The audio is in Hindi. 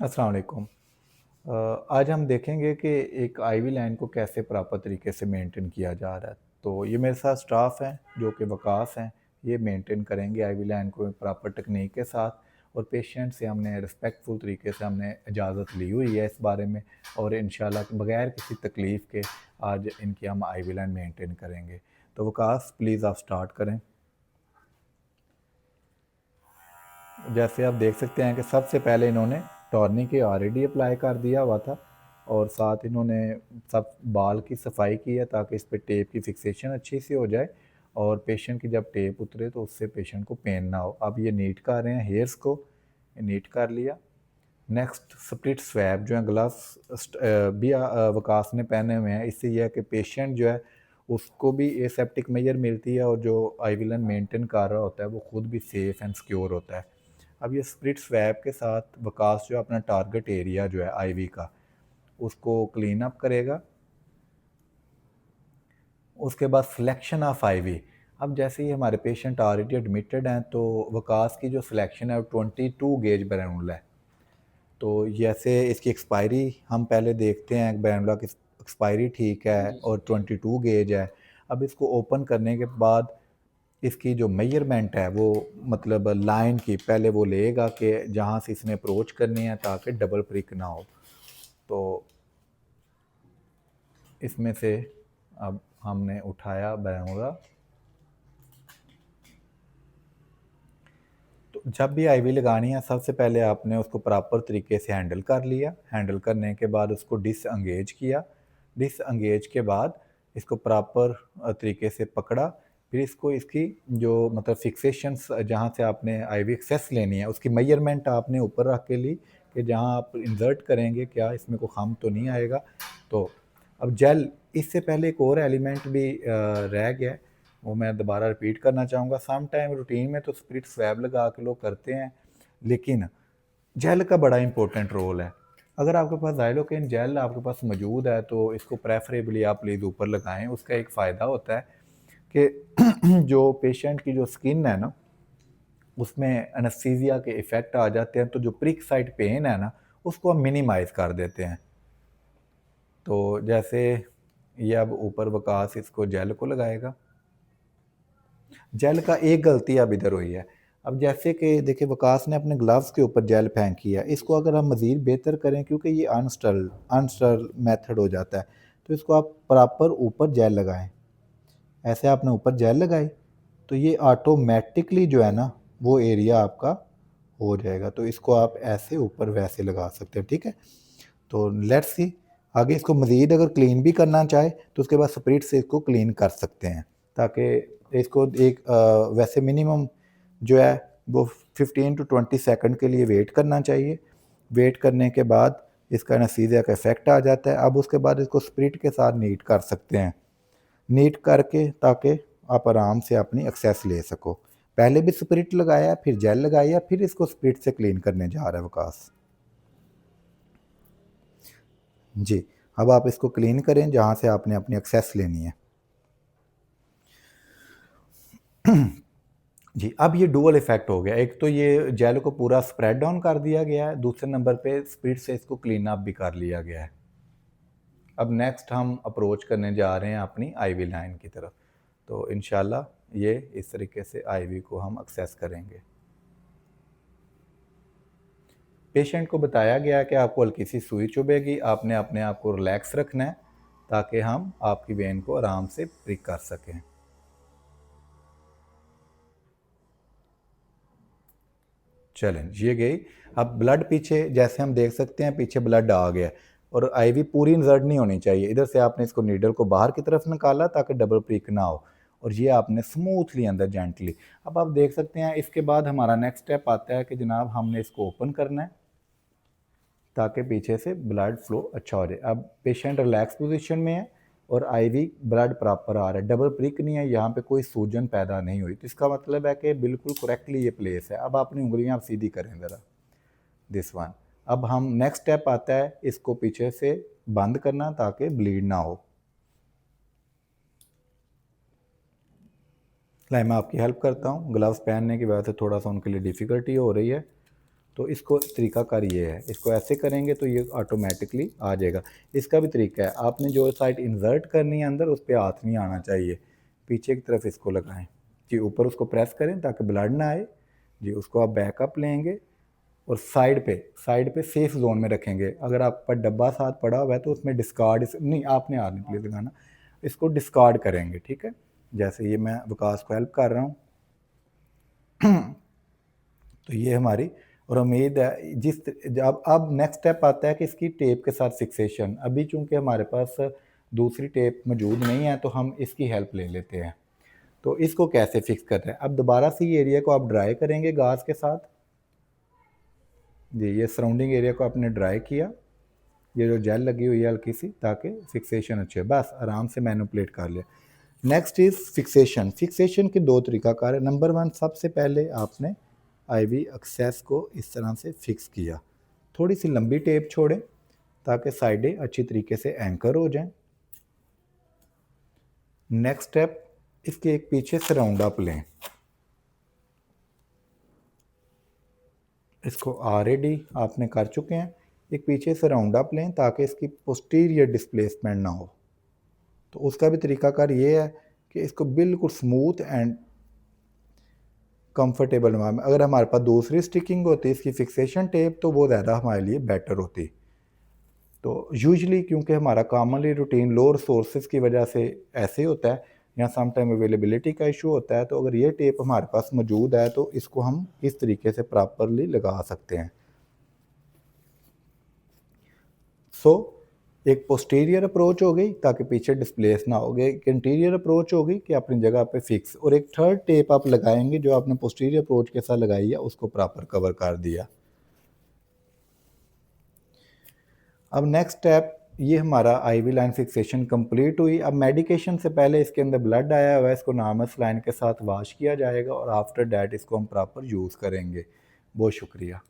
अस्सलाम वालेकुम। आज हम देखेंगे कि एक आईवी लाइन को कैसे प्रॉपर तरीके से मेंटेन किया जा रहा है। तो ये मेरे साथ स्टाफ हैं जो कि वकास हैं, ये मेंटेन करेंगे आईवी लाइन को प्रॉपर टेक्निक के साथ। और पेशेंट से हमने रिस्पेक्टफुल तरीके से हमने इजाज़त ली हुई है इस बारे में। और इंशाल्लाह बगैर किसी तकलीफ़ के आज इनकी हम आईवी लाइन मेंटेन करेंगे। तो वकास प्लीज़ आप स्टार्ट करें। जैसे आप देख सकते हैं कि सबसे पहले इन्होंने टॉर्निक ऑलरेडी अप्लाई कर दिया हुआ था और साथ इन्होंने सब बाल की सफाई की है ताकि इस पे टेप की फिक्सेशन अच्छी सी हो जाए और पेशेंट की जब टेप उतरे तो उससे पेशेंट को पेन ना हो। अब ये नीट कर रहे हैं हेयर्स को, नीट कर लिया। नेक्स्ट स्प्लिट स्वैब जो है ग्लव्स भी वकास ने पहने हुए हैं। इससे यह है कि पेशेंट जो है उसको भी एसेप्टिक मेजर मिलती है और जो आईविलन मेंटेन कर रहा होता है वो खुद भी सेफ़ एंड सिक्योर होता है। अब ये स्प्लिट स्वैब के साथ वकास जो अपना टारगेट एरिया जो है आईवी का उसको क्लीन अप करेगा। उसके बाद सिलेक्शन ऑफ आईवी। अब जैसे ही हमारे पेशेंट ऑलरेडी एडमिटेड हैं तो वकास की जो सिलेक्शन है वो 22 गेज ब्रैनुला है। तो जैसे इसकी एक्सपायरी हम पहले देखते हैं, ब्रैनुला की एक्सपायरी ठीक है और 22 गेज है। अब इसको ओपन करने के बाद इसकी जो मेजरमेंट है वो मतलब लाइन की पहले वो लेगा कि जहाँ से इसने अप्रोच करनी है ताकि डबल प्रिक ना हो। तो इसमें से अब हमने उठाया बैनुला। तो जब भी आईवी लगानी है सबसे पहले आपने उसको प्रॉपर तरीके से हैंडल कर लिया। हैंडल करने के बाद उसको डिसएंगेज किया। डिसएंगेज के बाद इसको प्रॉपर तरीके से पकड़ा। फिर इसको इसकी जो मतलब फिक्सेशंस जहाँ से आपने आईवी एक्सेस लेनी है उसकी मेजरमेंट आपने ऊपर रख के ली कि जहाँ आप इंसर्ट करेंगे क्या इसमें कोई खम तो नहीं आएगा। तो अब जेल, इससे पहले एक और एलिमेंट भी रह गया है, वो मैं दोबारा रिपीट करना चाहूँगा। सम टाइम रूटीन में तो स्पिरिट स्वैब लगा के लोग करते हैं, लेकिन जेल का बड़ा इंपॉर्टेंट रोल है। अगर आपके पास ज़ाइलोकेन जेल आपके पास मौजूद है तो इसको प्रेफरेबली आप प्लीज़ ऊपर लगाएं। उसका एक फ़ायदा होता है कि जो पेशेंट की जो स्किन है ना उसमें एनेस्थीसिया के इफ़ेक्ट आ जाते हैं, तो जो प्रिक साइड पेन है ना उसको हम मिनिमाइज़ कर देते हैं। तो जैसे ये अब ऊपर वकास इसको जेल को लगाएगा। जेल का एक गलती अब इधर हुई है। अब जैसे कि देखिए वकास ने अपने ग्लव्स के ऊपर जेल फेंकी है, इसको अगर हम मज़ीद बेहतर करें क्योंकि ये अनस्टरल मेथड हो जाता है, तो इसको आप प्रॉपर ऊपर जेल लगाएं। ऐसे आपने ऊपर जेल लगाई तो ये ऑटोमेटिकली जो है ना वो एरिया आपका हो जाएगा। तो इसको आप ऐसे ऊपर वैसे लगा सकते हैं, ठीक है। तो लेट्स सी आगे इसको मज़ीद अगर क्लीन भी करना चाहे तो उसके बाद स्प्रिट से इसको क्लीन कर सकते हैं ताकि इसको एक वैसे मिनिमम जो है वो 15 टू 20 सेकंड के लिए वेट करना चाहिए। वेट करने के बाद इसका एनेस्थीसिया का इफेक्ट आ जाता है। अब उसके बाद इसको स्प्रिट के साथ नीट कर सकते हैं, नीट करके ताकि आप आराम से अपनी एक्सेस ले सको। पहले भी स्प्रिट लगाया फिर जेल लगाया फिर इसको स्प्रिट से क्लीन करने जा रहा है वकास जी। अब आप इसको क्लीन करें जहाँ से आपने अपनी एक्सेस लेनी है। जी, अब ये डुअल इफेक्ट हो गया। एक तो ये जेल को पूरा स्प्रेड डाउन कर दिया गया है, दूसरे नंबर पे स्पीड से इसको क्लीन अप भी कर लिया गया है। अब नेक्स्ट हम अप्रोच करने जा रहे हैं अपनी आईवी लाइन की तरफ। तो इंशाल्लाह ये इस तरीके से आईवी को हम एक्सेस करेंगे। पेशेंट को बताया गया कि आपको हल्की सी सुई चुभेगी, आपने अपने आप को रिलैक्स रखना है ताकि हम आपकी वेन को आराम से प्रिक कर सकें। चलें ये गई। अब ब्लड पीछे जैसे हम देख सकते हैं पीछे ब्लड आ गया और आईवी पूरी इंसर्ट नहीं होनी चाहिए। इधर से आपने इसको नीडल को बाहर की तरफ निकाला ताकि डबल प्रिक ना हो और ये आपने स्मूथली अंदर जेंटली। अब आप देख सकते हैं इसके बाद हमारा नेक्स्ट स्टेप आता है कि जनाब हमने इसको ओपन करना है ताकि पीछे से ब्लड फ्लो अच्छा हो जाए। अब पेशेंट रिलैक्स पोजीशन में है और आईवी ब्लड प्रॉपर आ रहा है, डबल प्रिक नहीं है, यहाँ पे कोई सूजन पैदा नहीं हुई। तो इसका मतलब है कि बिल्कुल करेक्टली ये प्लेस है। अब अपनी उंगलियां आप सीधी करें ज़रा, दिस वन। अब हम नेक्स्ट स्टेप आता है इसको पीछे से बंद करना ताकि ब्लीड ना हो। लाइए मैं आपकी हेल्प करता हूँ। ग्लव्स पहनने की वजह से थोड़ा सा उनके लिए डिफ़िकल्टी हो रही है। तो इसको तरीकाकार ये है, इसको ऐसे करेंगे तो ये ऑटोमेटिकली आ जाएगा। इसका भी तरीका है, आपने जो साइड इंसर्ट करनी है अंदर उस पर हाथ नहीं आना चाहिए, पीछे की तरफ इसको लगाएं जी, ऊपर उसको प्रेस करें ताकि ब्लड ना आए जी। उसको आप बैकअप लेंगे और साइड पे सेफ जोन में रखेंगे। अगर आप पर डब्बा साथ पड़ा हुआ है तो उसमें डिस्कार्ड नहीं, आपने हाथ नहीं प्लीज लगाना, इसको डिस्कार्ड करेंगे, ठीक है। जैसे ये मैं विकास को हेल्प कर रहा हूँ तो ये हमारी, और उम्मीद है जिस जब अब नेक्स्ट स्टेप आता है कि इसकी टेप के साथ फिक्सेशन। अभी चूंकि हमारे पास दूसरी टेप मौजूद नहीं है तो हम इसकी हेल्प ले लेते हैं। तो इसको कैसे फिक्स करते हैं, अब दोबारा से ये एरिया को आप ड्राई करेंगे गाज के साथ जी। ये सराउंडिंग एरिया को आपने ड्राई किया, ये जो जेल लगी हुई है हल्की सी, ताकि फिक्सेशन अच्छे, बस आराम से मैनिपुलेट कर लिया। Next is fixation. फिक्सेशन के दो तरीकाकार है। नंबर 1, सबसे पहले आपने IV एक्सेस को इस तरह से फिक्स किया, थोड़ी सी लंबी टेप छोड़ें ताकि साइडें अच्छी तरीके से एंकर हो जाएं। नेक्स्ट स्टेप, इसके एक पीछे से राउंड अप लें, इसको ऑलरेडी आपने कर चुके हैं। एक पीछे से राउंड अप लें ताकि इसकी पोस्टीरियर डिस्प्लेसमेंट ना हो। तो उसका भी तरीकाकार ये है कि इसको बिल्कुल स्मूथ एंड कंफर्टेबल में, अगर हमारे पास दूसरी स्टिकिंग होती इसकी फिक्सेशन टेप तो वो ज़्यादा हमारे लिए बेटर होती। तो यूजुअली क्योंकि हमारा कॉमनली रूटीन लो रिसोर्सेज की वजह से ऐसे होता है या सम टाइम अवेलेबिलिटी का इशू होता है, तो अगर ये टेप हमारे पास मौजूद है तो इसको हम इस तरीके से प्रॉपरली लगा सकते हैं। सो एक पोस्टीरियर अप्रोच हो गई ताकि पीछे डिस्प्लेस ना हो गए, एक इंटीरियर अप्रोच हो गई कि अपनी जगह पे फिक्स, और एक थर्ड टेप आप लगाएंगे जो आपने पोस्टीरियर अप्रोच के साथ लगाई है उसको प्रॉपर कवर कर दिया। अब नेक्स्ट स्टेप, ये हमारा IV लाइन फिक्सेशन कंप्लीट हुई। अब मेडिकेशन से पहले इसके अंदर ब्लड आया हुआ है, इसको नॉर्मल सलाइन के साथ वॉश किया जाएगा और आफ्टर डैट इसको हम प्रॉपर यूज़ करेंगे। बहुत शुक्रिया।